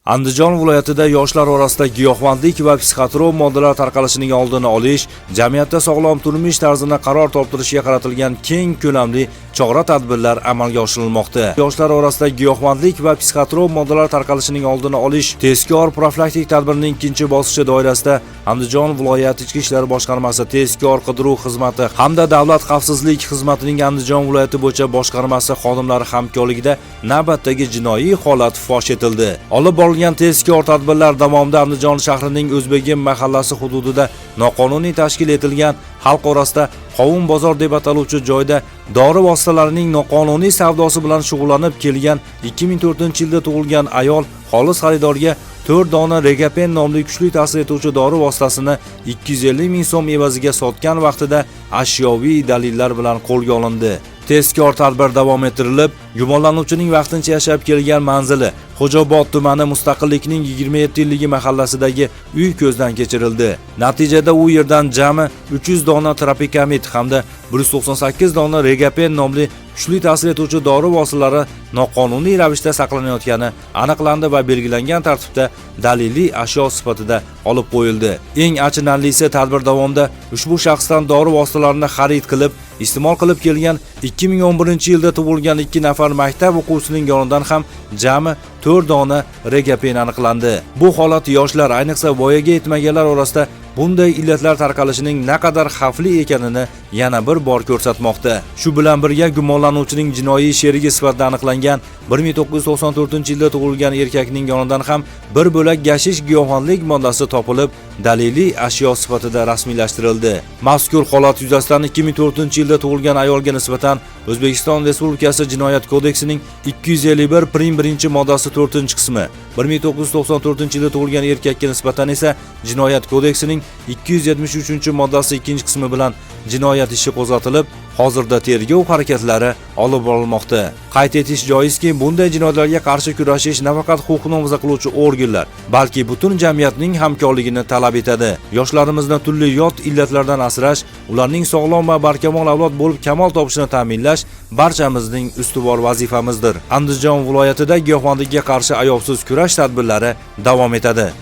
Andijon viloyatida yoshlar orasida giyohvandlik va psixotrop moddalar tarqalishining oldini olish, jamiyatda sog'lom turmush tarzini qaror toptirishga qaratilgan keng ko'lamli chora-tadbirlar amalga oshirilmoqda. Yoshlar orasida giyohvandlik va psixotrop moddalar tarqalishining oldini olish tezkor profilaktik tadbirining ikkinchi bosqichi doirasida Andijon viloyat Ichki ishlar boshqarmasi tezkor qidiruv xizmati hamda davlat xavfsizlik xizmatining Andijon viloyati bo'yicha boshqarmasi xodimlari hamkorligida navbatdagi jinoiy holat fosh etildi. Olib borilgan tezkor tadbirlar davomida Andijon shahrining O'zbegim mahallasi hududida noqonuniy tashkil etilgan xalq orasida qovun bozor deb ataluvchi joyda dori vositalarining noqonuniy savdosi bilan shug'ullanib kelgan 2004-yilda tug'ilgan ayol xolis xaridorga 4 dona Regapen nomli kuchli ta'sir etuvchi dori vositasini 250 ming so'm evaziga sotgan vaqtida ashyoviy dalillar bilan qo'lga olindi. Tezkor tadbir davom ettirilib, gumonlanuvchining vaqtincha yashab kelgan manzili Xo'jaobod tumani Mustaqillikning 27-yilligi mahallasidagi uy ko'zdan kechirildi. Natijada u yerdan jami 300 dona Tropikamid hamda 198 dona Regapen nomli kuchli ta'sir etuvchi dori vositalari noqonuniy ravishda saqlanayotgani aniqlandi va belgilangan tartibda daliliy ashyo sifatida olib qo'yildi. Eng achinarlisi, tadbir davomida ushbu shaxsdan dori vositalarini xarid qilib, iste'mol qilib kelgan 2011-yilda tug'ilgan 2 nafar maktab o'quvchisining yonidan ham jami 4 dona Regapen aniqlandi. Bu holat yoshlar, ayniqsa voyaga yetmaganlar orasida bunday illatlar tarqalishining naqadar xavfli ekanini yana bir bor ko'rsatmoqda. Shu bilan birga gumonlanuvchining jinoiy sherigi sifatida aniqlangan 1994-yilda tug'ilgan erkakning yonidan ham bir bo'lak gashish giyohvandlik moddasi topilib, daliliy ashyo sifatida rasmiylashtirildi. Mazkur holat yuzasidan 2004-yilda tug'ilgan ayolga nisbatan O'zbekiston Respublikasi Jinoyat kodeksining 251 prim 1-moddasi 4-qismi, 1994-yilda tug'ilgan erkakka nisbatan esa Jinoyat kodeksining 273-moddasi 2-qismi bilan jinoyat ishi qo'zg'atilib, hozirda tergov harakatlari olib borilmoqda. Qayd etish joizki, bunday jinoyatlarga qarshi kurashish nafaqat huquqni himoya qiluvchi organlar, balki butun jamiyatning hamkorligini talab etadi. Yoshlarimizni turli yot illatlardan asrash, ularning sog'lom va barkamol avlod bo'lib kamol topishini ta'minlash barchamizning ustuvor vazifamizdir. Andijon viloyatida giyohvandlikka qarshi ayovsiz kurash tadbirlari davom etadi.